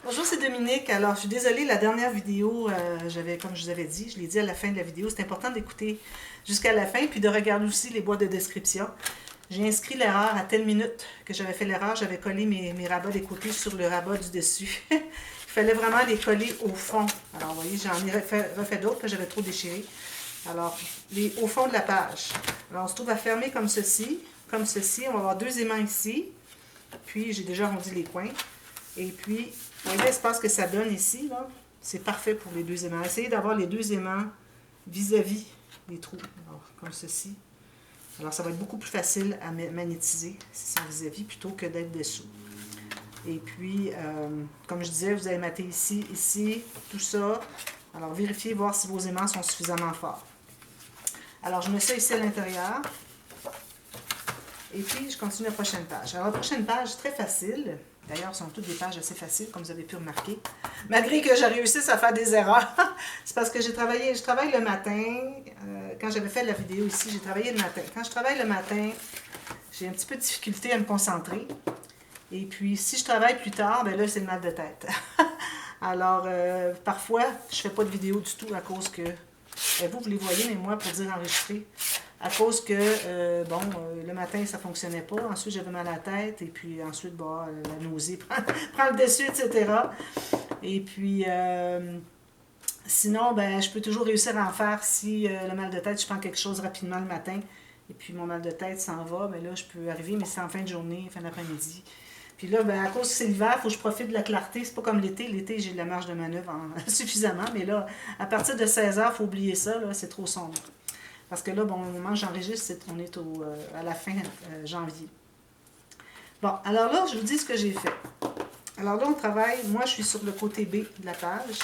Bonjour, c'est Dominique. Alors, je suis désolée, la dernière vidéo, comme je vous avais dit, je l'ai dit à la fin de la vidéo, c'est important d'écouter jusqu'à la fin, puis de regarder aussi les boîtes de description. J'ai inscrit l'erreur à telle minute que j'avais fait l'erreur, j'avais collé mes rabats des côtés sur le rabat du dessus. Il fallait vraiment les coller au fond. Alors, vous voyez, j'en ai refait d'autres, que j'avais trop déchiré. Alors, au fond de la page. Alors, on se trouve à fermer comme ceci. Comme ceci, on va avoir deux aimants ici. Puis, j'ai déjà arrondi les coins. Et puis, vous voyez l'espace que ça donne ici, là? C'est parfait pour les deux aimants. Essayez d'avoir les deux aimants vis-à-vis des trous, alors, comme ceci. Alors, ça va être beaucoup plus facile à magnétiser si c'est vis-à-vis plutôt que d'être dessous. Et puis, comme je disais, vous allez mater ici, ici, tout ça. Alors, vérifiez, voir si vos aimants sont suffisamment forts. Alors, je mets ça ici à l'intérieur. Et puis, je continue la prochaine page. Alors, la prochaine page, très facile. D'ailleurs, ce sont toutes des pages assez faciles, comme vous avez pu remarquer. Malgré que j'ai réussi à faire des erreurs. C'est parce que je travaille le matin. Quand j'avais fait la vidéo ici, j'ai travaillé le matin. Quand je travaille le matin, j'ai un petit peu de difficulté à me concentrer. Et puis, si je travaille plus tard, bien là, c'est le mal de tête. Alors, parfois, je ne fais pas de vidéo du tout à cause que... vous les voyez, mais moi, pour dire enregistrer, à cause que, le matin, ça ne fonctionnait pas. Ensuite, j'avais mal à la tête. Et puis, ensuite, la nausée prend le dessus, etc. Et puis, sinon, je peux toujours réussir à en faire si le mal de tête, je prends quelque chose rapidement le matin. Et puis, mon mal de tête s'en va. Mais là, je peux arriver, mais c'est en fin de journée, fin d'après-midi. Puis là, à cause que c'est l'hiver, il faut que je profite de la clarté. C'est pas comme l'été. L'été, j'ai de la marge de manœuvre suffisamment. Mais là, à partir de 16 h, il faut oublier ça. C'est trop sombre. Parce que là, au moment où j'enregistre, on est à la fin janvier. Bon, alors là, je vous dis ce que j'ai fait. Alors là, on travaille, moi, je suis sur le côté B de la page.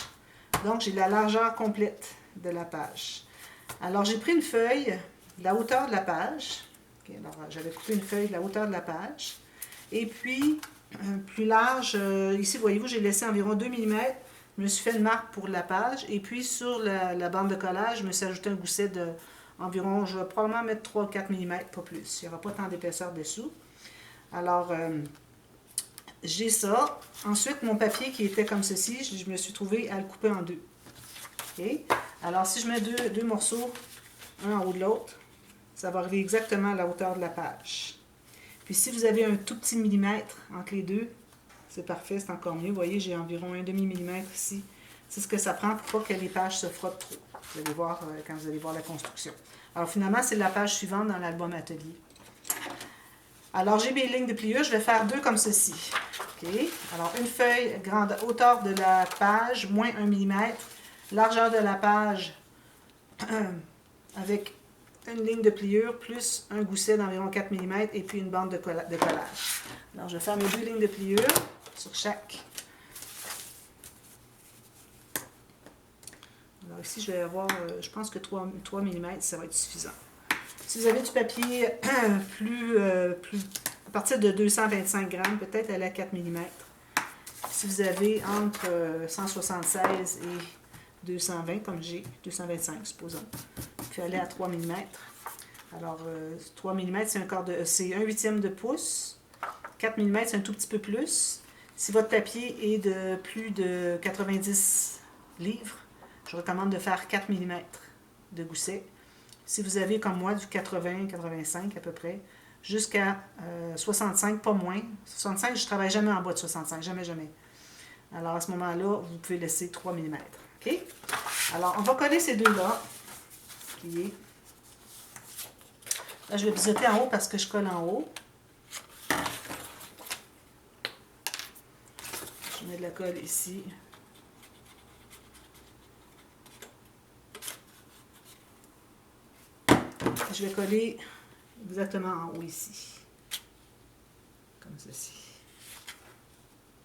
Donc, j'ai la largeur complète de la page. Alors, j'ai pris une feuille de la hauteur de la page. Okay, alors, j'avais coupé une feuille de la hauteur de la page. Et puis, plus large, ici, voyez-vous, j'ai laissé environ 2 mm. Je me suis fait une marque pour la page. Et puis, sur la bande de collage, je me suis ajouté un gousset de... environ, je vais probablement mettre 3 ou 4 mm, pas plus. Il n'y aura pas tant d'épaisseur dessous. Alors, j'ai ça. Ensuite, mon papier qui était comme ceci, je me suis trouvé à le couper en deux. Okay? Alors, si je mets deux morceaux, un en haut de l'autre, ça va arriver exactement à la hauteur de la page. Puis, si vous avez un tout petit millimètre entre les deux, c'est parfait, c'est encore mieux. Vous voyez, j'ai environ un demi-millimètre ici. C'est ce que ça prend pour pas que les pages se frottent trop. Vous allez voir quand vous allez voir la construction. Alors, finalement, c'est la page suivante dans l'album atelier. Alors, j'ai mes lignes de pliure. Je vais faire deux comme ceci. Okay. Alors, une feuille, hauteur de la page, moins 1 mm. Largeur de la page avec une ligne de pliure, plus un gousset d'environ 4 mm et puis une bande de collage. Alors, je vais faire mes deux lignes de pliure sur chaque. Alors ici, je vais avoir, je pense que 3 mm, ça va être suffisant. Si vous avez du papier à partir de 225 grammes, peut-être aller à 4 mm. Si vous avez entre 176 et 220, comme j'ai, 225 supposons, puis aller à 3 mm. Alors, 3 mm, c'est un huitième de pouce. 4 mm, c'est un tout petit peu plus. Si votre papier est de plus de 90 livres, je recommande de faire 4 mm de gousset. Si vous avez, comme moi, du 80-85 à peu près, jusqu'à 65, pas moins. 65, je ne travaille jamais en bas de 65, jamais, jamais. Alors, à ce moment-là, vous pouvez laisser 3 mm. OK? Alors, on va coller ces deux-là. Là, je vais biseauter en haut parce que je colle en haut. Je mets de la colle ici. Je vais coller exactement en haut ici. Comme ceci.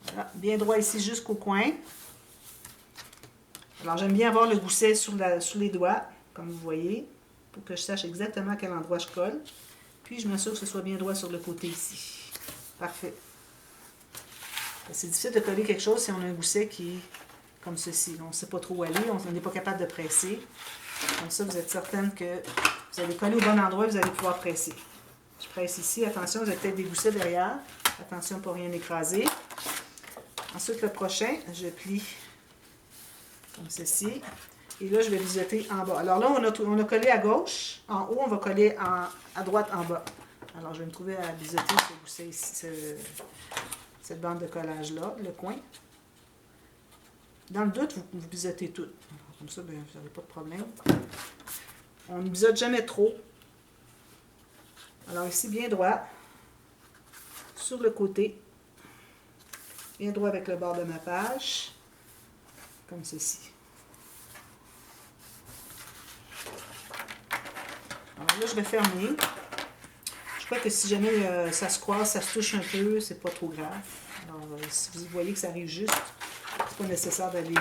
Voilà, bien droit ici jusqu'au coin. Alors, j'aime bien avoir le gousset sur les doigts, comme vous voyez, pour que je sache exactement à quel endroit je colle. Puis, je m'assure que ce soit bien droit sur le côté ici. Parfait. C'est difficile de coller quelque chose si on a un gousset qui est comme ceci. On ne sait pas trop où aller, on n'est pas capable de presser. Comme ça, vous êtes certaine que vous allez coller au bon endroit et vous allez pouvoir presser. Je presse ici. Attention, vous avez peut-être des goussets derrière. Attention pour rien écraser. Ensuite, le prochain, je plie comme ceci. Et là, je vais biseauter en bas. Alors là, on a collé à gauche. En haut, on va coller à droite en bas. Alors, je vais me trouver à biseauter ce gousset ici, cette bande de collage-là, le coin. Dans le doute, vous biseautez tout. Alors, comme ça, bien, vous n'avez pas de problème. On ne biseaute jamais trop. Alors ici, bien droit. Sur le côté. Bien droit avec le bord de ma page. Comme ceci. Alors là, je vais fermer. Je crois que si jamais ça se croise, ça se touche un peu, c'est pas trop grave. Alors, si vous voyez que ça arrive juste, c'est pas nécessaire d'aller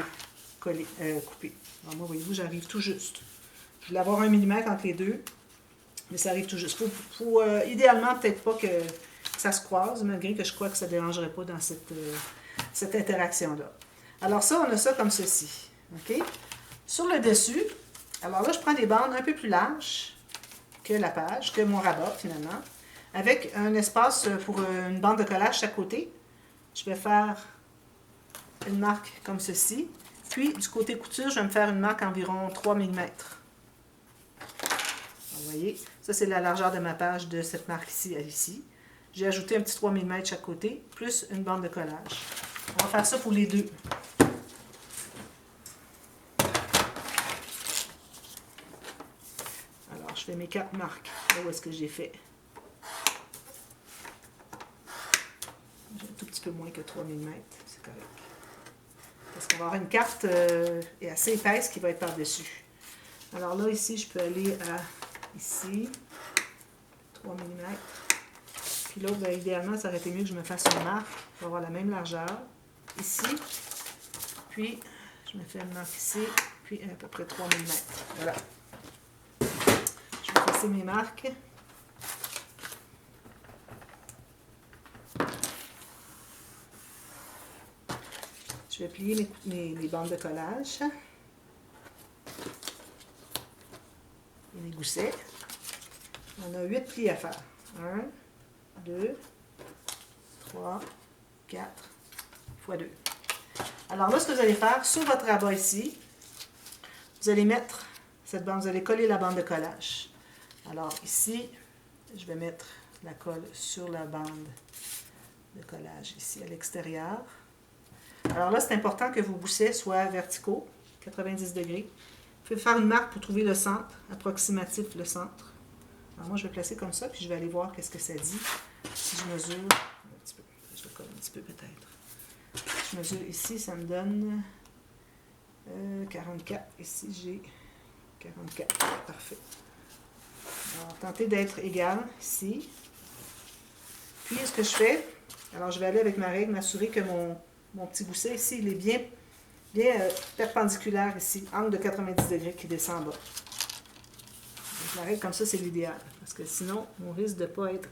couper. Alors moi, voyez-vous, j'arrive tout juste. Je voulais avoir 1 mm entre les deux, mais ça arrive tout juste. Faut idéalement, peut-être pas que ça se croise, malgré que je crois que ça ne dérangerait pas dans cette interaction-là. Alors ça, on a ça comme ceci. OK? Sur le dessus, alors là, je prends des bandes un peu plus larges que la page, que mon rabat, finalement, avec un espace pour une bande de collage chaque côté. Je vais faire une marque comme ceci. Puis, du côté couture, je vais me faire une marque environ 3 mm. Vous voyez, ça c'est la largeur de ma page de cette marque ici à ici. J'ai ajouté un petit 3 mm chaque côté, plus une bande de collage. On va faire ça pour les deux. Alors, je fais mes 4 marques. Là où est-ce que j'ai fait? J'ai un tout petit peu moins que 3 mm, c'est correct. Parce qu'on va avoir une carte assez épaisse qui va être par-dessus. Alors là, ici, je peux aller à ici, 3 mm. Puis là, ben, idéalement, ça aurait été mieux que je me fasse une marque pour avoir la même largeur. Ici, puis je me fais une marque ici, puis à peu près 3 mm. Voilà. Je vais passer mes marques. Je vais plier mes bandes de collage. Et mes goussets. On a 8 plis à faire. 1, 2, 3, 4 x 2. Alors là, ce que vous allez faire, sur votre rabat ici, vous allez mettre cette bande, vous allez coller la bande de collage. Alors ici, je vais mettre la colle sur la bande de collage ici à l'extérieur. Alors là, c'est important que vos goussets soient verticaux, 90 degrés. Vous pouvez faire une marque pour trouver le centre, approximatif le centre. Alors moi, je vais placer comme ça, puis je vais aller voir qu'est-ce que ça dit. Si je mesure, un petit peu, je le colle un petit peu peut-être. Je mesure ici, ça me donne 44. Ici, j'ai 44. Parfait. Alors, tentez d'être égal ici. Puis, ce que je fais, alors je vais aller avec ma règle, m'assurer que mon petit gousset ici, il est bien perpendiculaire ici, angle de 90 degrés qui descend en bas. Donc, la règle comme ça, c'est l'idéal, parce que sinon, on risque de ne pas être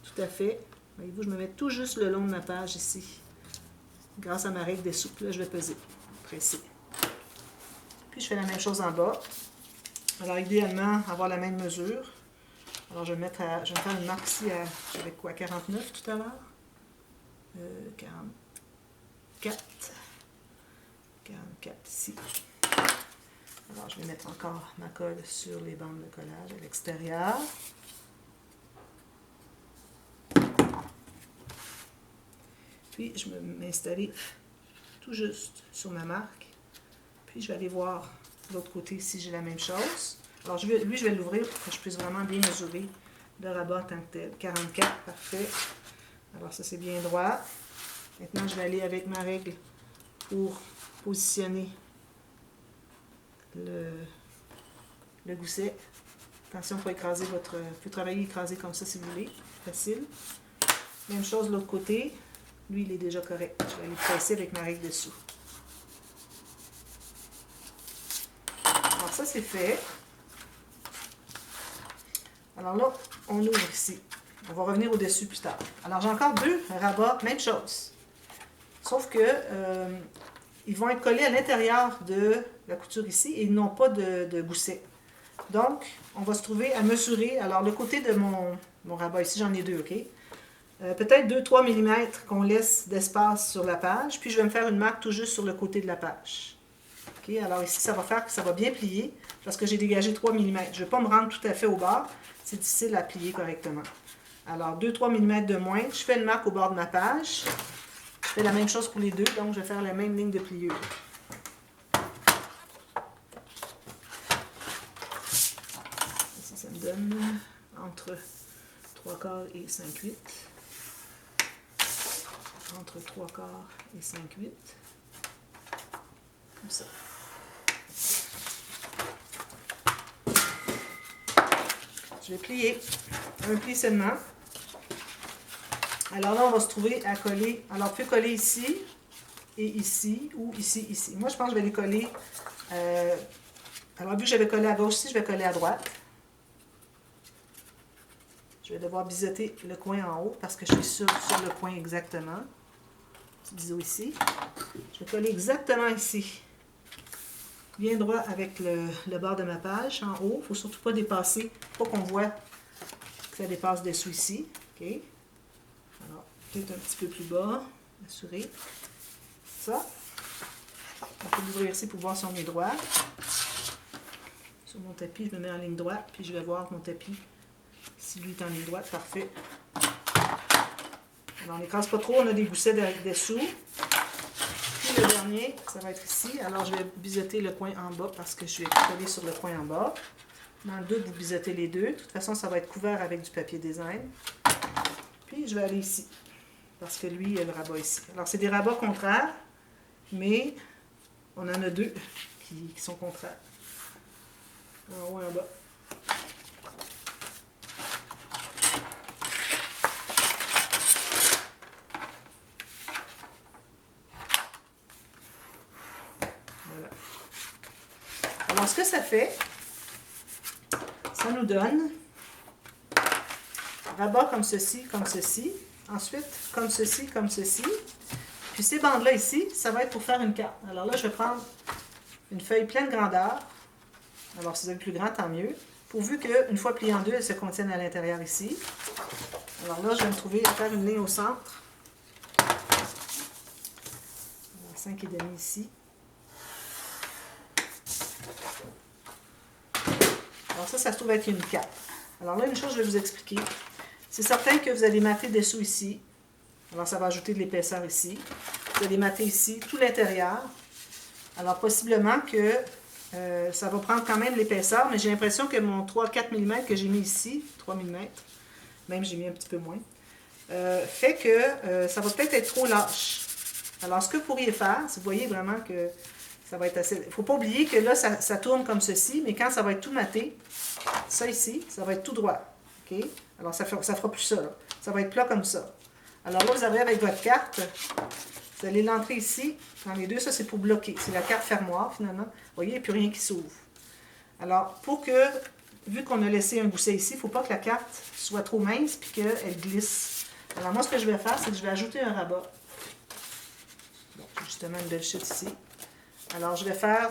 tout à fait. Voyez-vous, je me mets tout juste le long de ma page ici, grâce à ma règle des souples. Là, je vais peser, presser. Puis, je fais la même chose en bas. Alors, idéalement, avoir la même mesure. Alors, je vais me faire une marque ici avec quoi, 49 tout à l'heure? 44 ici. Alors, je vais mettre encore ma colle sur les bandes de collage à l'extérieur. Puis, je vais m'installer tout juste sur ma marque. Puis, je vais aller voir de l'autre côté si j'ai la même chose. Alors, lui, je vais l'ouvrir pour que je puisse vraiment bien mesurer le rabat en tant que tel. 44, parfait. Alors, ça, c'est bien droit. Maintenant, je vais aller avec ma règle pour positionner le gousset. Attention, il faut écraser vous pouvez travailler écrasé comme ça si vous voulez. Facile. Même chose de l'autre côté. Lui, il est déjà correct. Je vais aller presser avec ma règle dessous. Alors, ça, c'est fait. Alors là, on ouvre ici. On va revenir au-dessus plus tard. Alors, j'ai encore 2 rabats, même chose. Sauf que ils vont être collés à l'intérieur de la couture ici et ils n'ont pas de gousset. Donc, on va se trouver à mesurer. Alors, le côté de mon rabat ici, j'en ai 2, OK? peut-être 2-3 mm qu'on laisse d'espace sur la page. Puis je vais me faire une marque tout juste sur le côté de la page. OK, alors ici, ça va faire que ça va bien plier parce que j'ai dégagé 3 mm. Je ne vais pas me rendre tout à fait au bord. C'est difficile à plier correctement. Alors, 2-3 mm de moins. Je fais une marque au bord de ma page. Je fais la même chose pour les deux, donc je vais faire la même ligne de pliure. Ça me donne entre 3/4 et 5/8. Entre 3/4 et 5/8. Comme ça. Je vais plier un pli seulement. Alors là, on va se trouver à coller. Alors, on peut coller ici et ici, ou ici, ici. Moi, je pense que je vais les coller. Alors, vu que j'avais collé à gauche ici, je vais coller à droite. Je vais devoir biseauter le coin en haut parce que je suis sur le coin exactement. Petit biseau ici. Je vais coller exactement ici. Bien droit avec le bord de ma page en haut. Il ne faut surtout pas dépasser. Il ne faut pas qu'on voit que ça dépasse dessous ici. OK. Alors, peut-être un petit peu plus bas. Assurer. Ça. On peut l'ouvrir ici pour voir si on est droit. Sur mon tapis, je me mets en ligne droite. Puis je vais voir mon tapis. Si lui est en ligne droite, parfait. Alors, on n'écrase pas trop. On a des goussets dessous. Le dernier, ça va être ici. Alors, je vais biseauter le coin en bas parce que je vais coller sur le coin en bas. Dans le doute, vous biseautez les deux. De toute façon, ça va être couvert avec du papier design. Puis, je vais aller ici parce que lui, il y a le rabat ici. Alors, c'est des rabats contraires, mais on en a deux qui sont contraires. En haut et en bas. Alors, ce que ça fait, ça nous donne rabat comme ceci, comme ceci. Ensuite, comme ceci, comme ceci. Puis ces bandes-là ici, ça va être pour faire une carte. Alors là, je vais prendre une feuille pleine grandeur. Alors, si vous avez plus grand, tant mieux. Pourvu qu'une fois pliée en deux, elle se contienne à l'intérieur ici. Alors là, je vais me trouver à faire une ligne au centre. 5,5 ici. Alors ça se trouve être une carte. Alors là, une chose, je vais vous expliquer. C'est certain que vous allez mater dessous ici. Alors ça va ajouter de l'épaisseur ici. Vous allez mater ici tout l'intérieur. Alors possiblement que ça va prendre quand même l'épaisseur, mais j'ai l'impression que mon 3-4 mm que j'ai mis ici, 3 mm, même j'ai mis un petit peu moins, fait que ça va peut-être être trop lâche. Alors ce que vous pourriez faire, si vous voyez vraiment que ça va être assez... Il ne faut pas oublier que là, ça tourne comme ceci, mais quand ça va être tout maté, ça ici, ça va être tout droit. OK? Alors, ça fera plus ça, là. Ça va être plat comme ça. Alors là, vous avez avec votre carte, vous allez l'entrer ici, dans les deux, ça c'est pour bloquer. C'est la carte fermoire, finalement. Vous voyez, il n'y a plus rien qui s'ouvre. Alors, pour que, vu qu'on a laissé un gousset ici, il ne faut pas que la carte soit trop mince puis qu'elle glisse. Alors, moi, ce que je vais faire, c'est que je vais ajouter un rabat. Bon, justement, une belle chute ici. Alors, je vais faire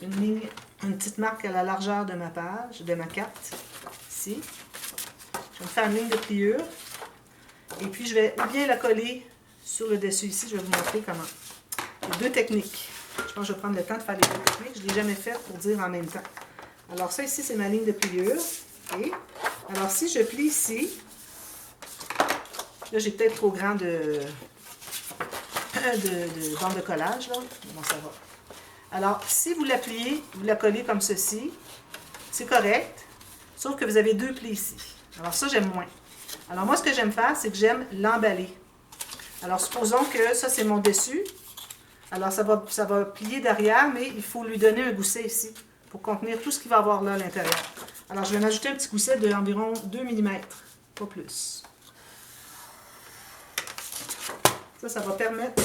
une ligne, une petite marque à la largeur de ma page, de ma carte, ici. Je vais me faire une ligne de pliure. Et puis, je vais bien la coller sur le dessus ici. Je vais vous montrer comment. Il y a deux techniques. Je pense que je vais prendre le temps de faire les deux techniques. Je ne l'ai jamais fait pour dire en même temps. Alors, ça ici, c'est ma ligne de pliure. Okay. Alors, si je plie ici, là, j'ai peut-être trop grand de bande de collage, là. Bon, ça va. Alors, si vous la pliez, vous la collez comme ceci, c'est correct, sauf que vous avez deux plis ici. Alors ça, j'aime moins. Alors moi, ce que j'aime faire, c'est que j'aime l'emballer. Alors, supposons que ça, c'est mon dessus. Alors, ça va plier derrière, mais il faut lui donner un gousset ici pour contenir tout ce qu'il va avoir là à l'intérieur. Alors, je vais m'ajouter un petit gousset d'environ 2 mm, pas plus. Ça va permettre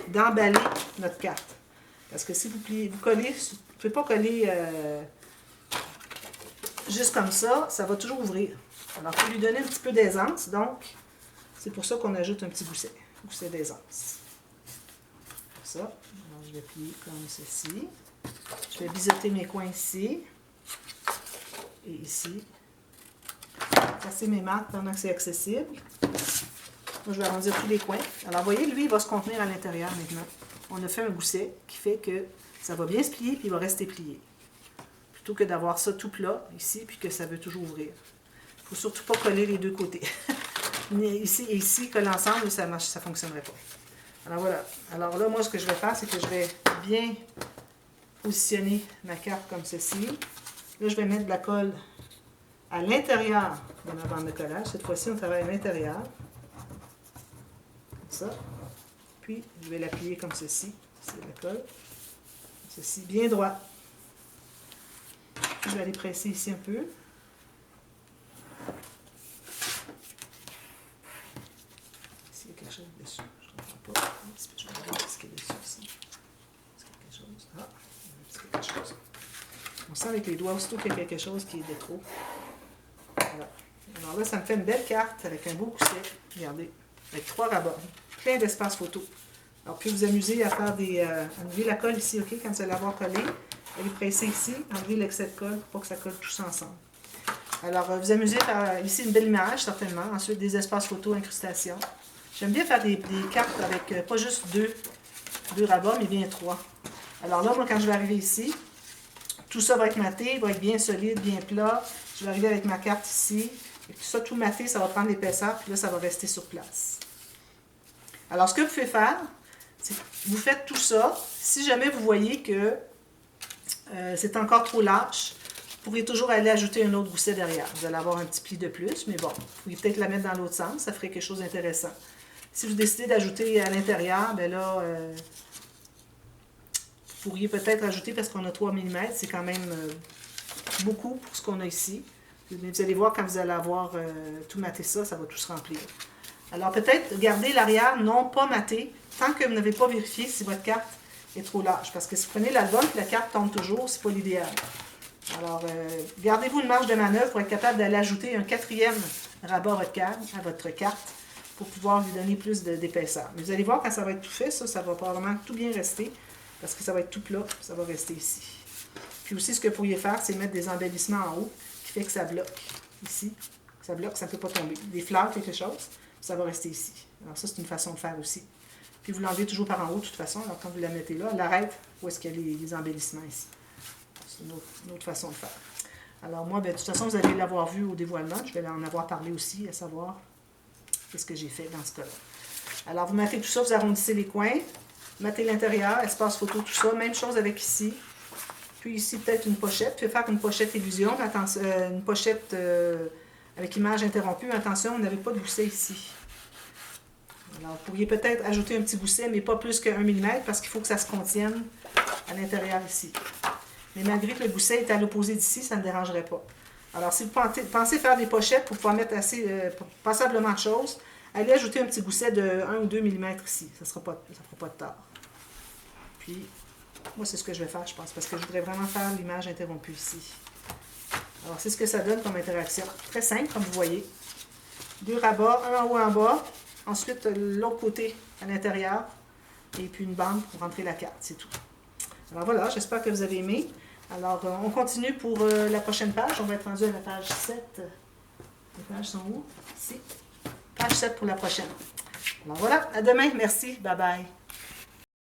d'emballer notre carte. Parce que si vous pliez, vous collez, vous ne pouvez pas coller juste comme ça va toujours ouvrir. Alors, il faut lui donner un petit peu d'aisance, donc c'est pour ça qu'on ajoute un petit gousset d'aisance. Comme ça. Alors, je vais plier comme ceci. Je vais biseauter mes coins ici et ici. casser mes marques pendant que c'est accessible. Moi, je vais arrondir tous les coins. Alors, vous voyez, lui, il va se contenir à l'intérieur maintenant. On a fait un gousset qui fait que ça va bien se plier puis il va rester plié. Plutôt que d'avoir ça tout plat ici puis que ça veut toujours ouvrir. Il ne faut surtout pas coller les deux côtés. Ici et ici, coller ensemble, ça ne fonctionnerait pas. Alors voilà. Alors là, moi, ce que je vais faire, c'est que je vais bien positionner ma carte comme ceci. Là, je vais mettre de la colle à l'intérieur de ma bande de collage. Cette fois-ci, on travaille à l'intérieur. Comme ça. Puis, je vais l'appuyer comme ceci. C'est la colle. Comme ceci, bien droit. Puis, je vais aller presser ici un peu. S'il y a quelque chose dessus, je ne comprends pas. Je vais regarder ce qu'il y a dessus ici. Est-ce qu'il y a quelque chose? Ah, il y a quelque chose. On sent avec les doigts aussitôt qu'il y a quelque chose qui est de trop. Voilà. Alors là, ça me fait une belle carte avec un beau gousset. Regardez, avec 3 rabats. Plein d'espace photo. Alors, puis vous amuser à faire des... enlever la colle ici, OK? Quand vous allez l'avoir collé, allez presser ici, enlever l'excès de colle pour pas que ça colle tous ensemble. Alors, vous amusez à faire ici une belle image, certainement. Ensuite, des espaces photo, incrustations. J'aime bien faire des cartes avec pas juste deux rabats, mais bien 3. Alors là, moi, quand je vais arriver ici, tout ça va être maté, va être bien solide, bien plat. Je vais arriver avec ma carte ici. Et tout ça, tout maté, ça va prendre l'épaisseur, puis là, ça va rester sur place. Alors, ce que vous pouvez faire, c'est que vous faites tout ça. Si jamais vous voyez que c'est encore trop lâche, vous pourrez toujours aller ajouter un autre gousset derrière. Vous allez avoir un petit pli de plus, mais bon, vous pouvez peut-être la mettre dans l'autre sens, ça ferait quelque chose d'intéressant. Si vous décidez d'ajouter à l'intérieur, bien là, vous pourriez peut-être ajouter, parce qu'on a 3 mm, c'est quand même beaucoup pour ce qu'on a ici. Mais vous allez voir, quand vous allez avoir tout maté ça, ça va tout se remplir. Alors peut-être garder l'arrière non pas maté, tant que vous n'avez pas vérifié si votre carte est trop large. Parce que si vous prenez l'album et la carte tombe toujours, c'est pas l'idéal. Alors, gardez-vous une marge de manœuvre pour être capable d'aller ajouter un 4e rabat à votre carte pour pouvoir lui donner plus d'épaisseur. Mais vous allez voir, quand ça va être tout fait, ça va probablement tout bien rester parce que ça va être tout plat, ça va rester ici. Puis aussi, ce que vous pourriez faire, c'est mettre des embellissements en haut qui fait que ça bloque ici. Ça bloque, ça ne peut pas tomber. Des fleurs, quelque chose, ça va rester ici. Alors ça, c'est une façon de faire aussi. Puis vous l'enlevez toujours par en haut, de toute façon. Alors quand vous la mettez là, elle arrête où est-ce qu'il y a les embellissements ici. C'est une autre façon de faire. Alors moi, bien, de toute façon, vous allez l'avoir vu au dévoilement. Je vais en avoir parlé aussi, à savoir qu'est-ce que j'ai fait dans ce cas-là. Alors vous mettez tout ça, vous arrondissez les coins. Mettez l'intérieur, espace photo, tout ça. Même chose avec ici. Puis ici, peut-être une pochette. Puis faire une pochette illusion, une pochette avec image interrompue. Attention, on n'avait pas de gousset ici. Alors, vous pourriez peut-être ajouter un petit gousset, mais pas plus que 1 mm, parce qu'il faut que ça se contienne à l'intérieur ici. Mais malgré que le gousset est à l'opposé d'ici, ça ne dérangerait pas. Alors, si vous pensez faire des pochettes pour pouvoir mettre passablement de choses, allez ajouter un petit gousset de 1 ou 2 mm ici. Ça ne fera pas de tort. Puis, moi, c'est ce que je vais faire, je pense, parce que je voudrais vraiment faire l'image interrompue ici. Alors, c'est ce que ça donne comme interaction. Très simple, comme vous voyez. 2 rabats, un en haut, un en bas. Ensuite, l'autre côté à l'intérieur. Et puis une bande pour rentrer la carte, c'est tout. Alors voilà, j'espère que vous avez aimé. Alors, on continue pour la prochaine page. On va être rendu à la page 7. Les pages sont où? Ici. Page 7 pour la prochaine. Alors voilà, à demain. Merci. Bye bye.